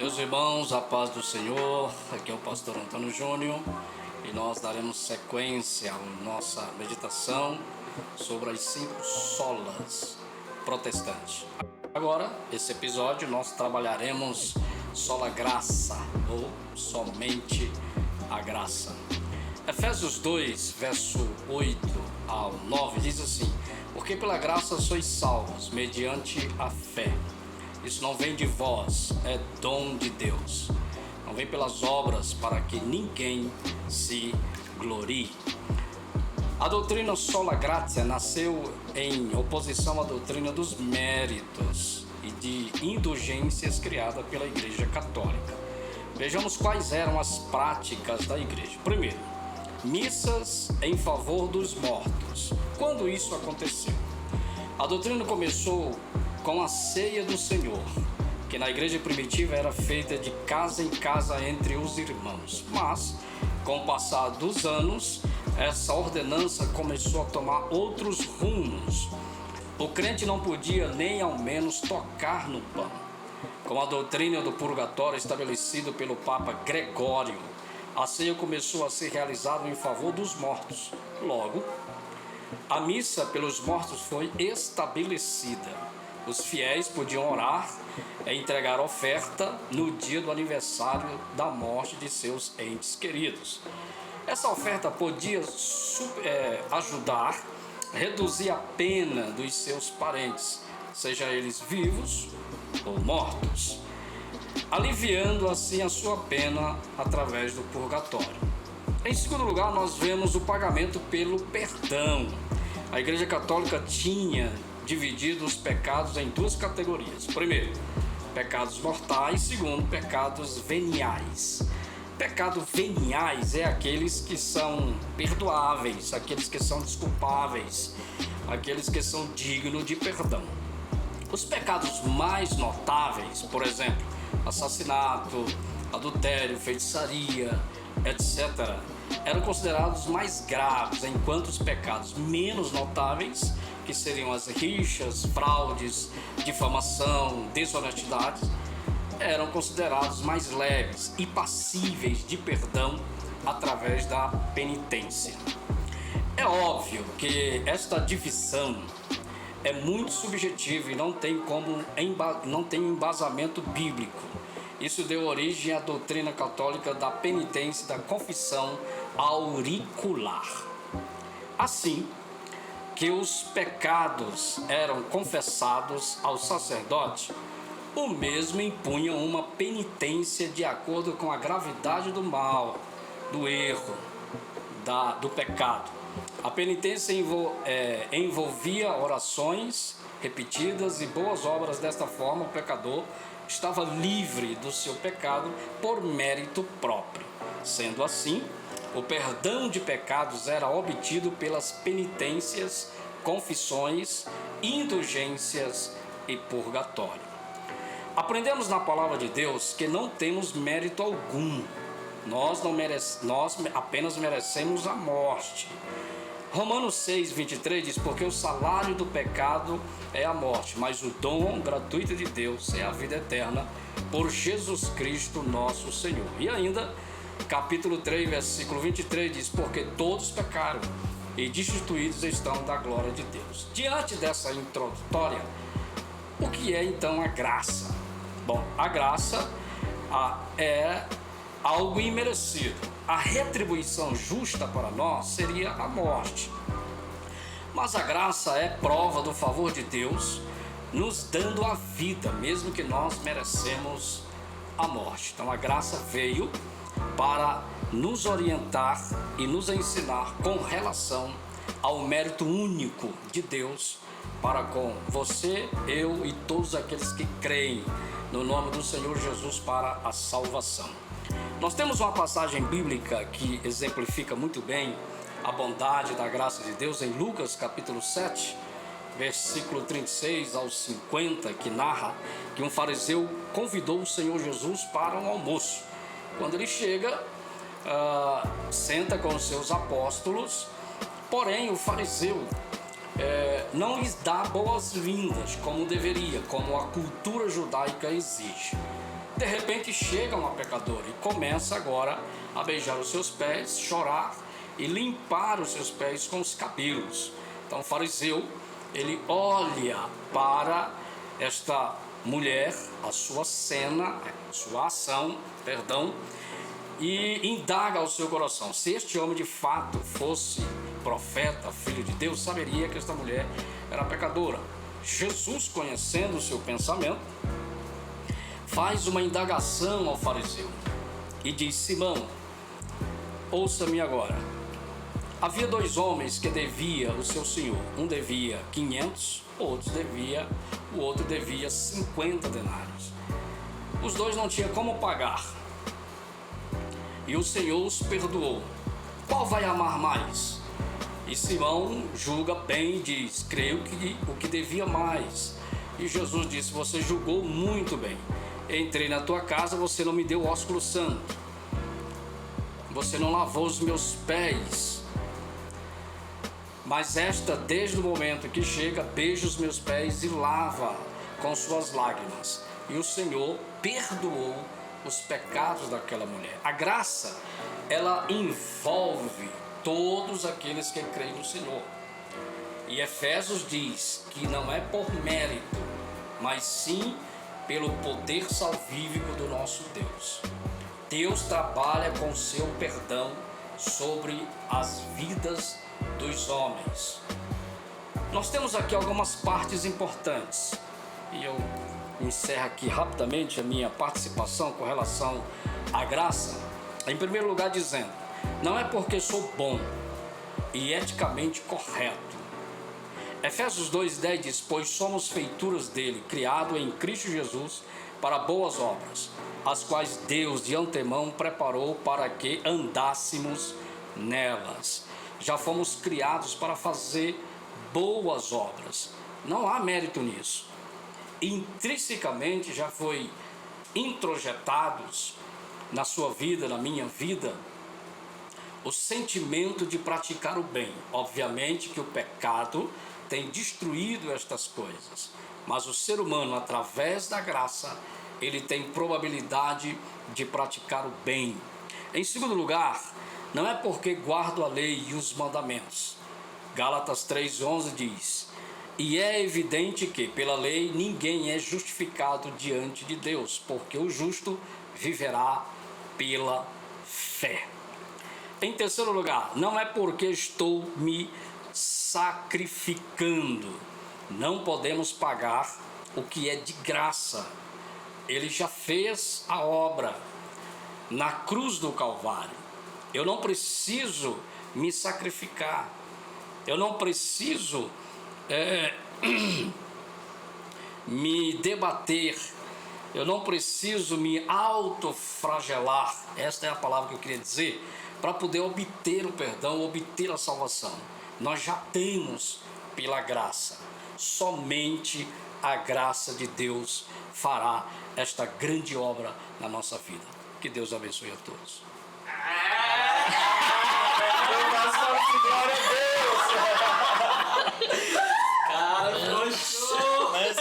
Meus irmãos, a paz do Senhor, aqui é o pastor Antônio Júnior e nós daremos sequência à nossa meditação sobre as 5 solas protestantes. Agora, esse episódio, nós trabalharemos sola graça ou somente a graça. Efésios 2, verso 8 ao 9 diz assim: porque pela graça sois salvos, mediante a fé. Isso não vem de vós, é dom de Deus. Não vem pelas obras, para que ninguém se glorie. A doutrina sola gratia nasceu em oposição à doutrina dos méritos e de indulgências criada pela Igreja Católica. Vejamos quais eram as práticas da Igreja. Primeiro, missas em favor dos mortos. Quando isso aconteceu? A doutrina começou com a ceia do Senhor, que na igreja primitiva era feita de casa em casa entre os irmãos. Mas, com o passar dos anos, essa ordenança começou a tomar outros rumos. O crente não podia nem ao menos tocar no pão. Com a doutrina do purgatório estabelecida pelo Papa Gregório, a ceia começou a ser realizada em favor dos mortos. Logo, a missa pelos mortos foi estabelecida. Os fiéis podiam orar e entregar oferta no dia do aniversário da morte de seus entes queridos. Essa oferta podia ajudar a reduzir a pena dos seus parentes, seja eles vivos ou mortos, aliviando assim a sua pena através do purgatório. Em segundo lugar, nós vemos o pagamento pelo perdão. A Igreja Católica tinha dividido os pecados em 2 categorias. Primeiro, pecados mortais. Segundo, pecados veniais. Pecados veniais é aqueles que são perdoáveis, aqueles que são desculpáveis, aqueles que são dignos de perdão. Os pecados mais notáveis, por exemplo, assassinato, adultério, feitiçaria, etc., eram considerados mais graves, enquanto os pecados menos notáveis, que seriam as rixas, fraudes, difamação, desonestidade, eram considerados mais leves e passíveis de perdão através da penitência. É óbvio que esta divisão é muito subjetiva e não tem embasamento bíblico. Isso deu origem à doutrina católica da penitência e da confissão auricular. Assim que os pecados eram confessados ao sacerdote, o mesmo impunha uma penitência de acordo com a gravidade do mal, do erro, do pecado. A penitência envolvia orações repetidas e boas obras. Desta forma, o pecador estava livre do seu pecado por mérito próprio. Sendo assim, o perdão de pecados era obtido pelas penitências, confissões, indulgências e purgatório. Aprendemos na palavra de Deus que não temos mérito algum. Nós apenas merecemos a morte. Romanos 6, 23 diz: porque o salário do pecado é a morte, mas o dom gratuito de Deus é a vida eterna por Jesus Cristo nosso Senhor. E ainda, capítulo 3, versículo 23 diz: porque todos pecaram e destituídos estão da glória de Deus. Diante dessa introdutória, o que é então a graça? Bom, a graça é algo imerecido. A retribuição justa para nós seria a morte. Mas a graça é prova do favor de Deus, nos dando a vida, mesmo que nós merecemos a morte. Então a graça veio para nos orientar e nos ensinar com relação ao mérito único de Deus para com você, eu e todos aqueles que creem no nome do Senhor Jesus para a salvação. Nós temos uma passagem bíblica que exemplifica muito bem a bondade da graça de Deus em Lucas capítulo 7, versículo 36 ao 50, que narra que um fariseu convidou o Senhor Jesus para um almoço. Quando ele chega, senta com os seus apóstolos, porém o fariseu não lhes dá boas-vindas como deveria, como a cultura judaica exige. De repente chega uma pecadora e começa agora a beijar os seus pés, chorar e limpar os seus pés com os cabelos. Então o fariseu, ele olha para esta mulher, a sua cena, a sua ação, e indaga ao seu coração. Se este homem de fato fosse profeta, filho de Deus, saberia que esta mulher era pecadora. Jesus, conhecendo o seu pensamento, faz uma indagação ao fariseu e diz: Simão, ouça-me agora. Havia 2 homens que devia o seu senhor. Um devia 500, o outro devia 50 denários. Os 2 não tinham como pagar. E o Senhor os perdoou. Qual vai amar mais? E Simão julga bem e diz: creio que o que devia mais. E Jesus disse: você julgou muito bem. Entrei na tua casa, você não me deu ósculo santo. Você não lavou os meus pés. Mas esta, desde o momento que chega, beija os meus pés e lava com suas lágrimas. E o Senhor perdoou os pecados daquela mulher. A graça, ela envolve todos aqueles que creem no Senhor. E Efésios diz que não é por mérito, mas sim pelo poder salvífico do nosso Deus. Deus trabalha com seu perdão sobre as vidas dos homens. Nós temos aqui algumas partes importantes e eu encerro aqui rapidamente a minha participação com relação à graça. Em primeiro lugar, dizendo: não é porque sou bom e eticamente correto. Efésios 2:10 diz: pois somos feituras dele, criado em Cristo Jesus para boas obras, as quais Deus de antemão preparou para que andássemos nelas. Já fomos criados para fazer boas obras. Não há mérito nisso. Intrinsecamente já foi introjetados na sua vida, na minha vida, o sentimento de praticar o bem. Obviamente que o pecado tem destruído estas coisas, mas o ser humano, através da graça, ele tem probabilidade de praticar o bem. Em segundo lugar, não é porque guardo a lei e os mandamentos. Gálatas 3:11 diz: e é evidente que pela lei ninguém é justificado diante de Deus, porque o justo viverá pela fé. Em terceiro lugar, não é porque estou me sacrificando. Não podemos pagar o que é de graça. Ele já fez a obra na cruz do Calvário. Eu não preciso me sacrificar. Eu não preciso me debater. Eu não preciso me autoflagelar. Esta é a palavra que eu queria dizer, para poder obter o perdão, obter a salvação. Nós já temos pela graça. Somente a graça de Deus fará esta grande obra na nossa vida. Que Deus abençoe a todos. Glória a Deus! Cara, foi show! Mas,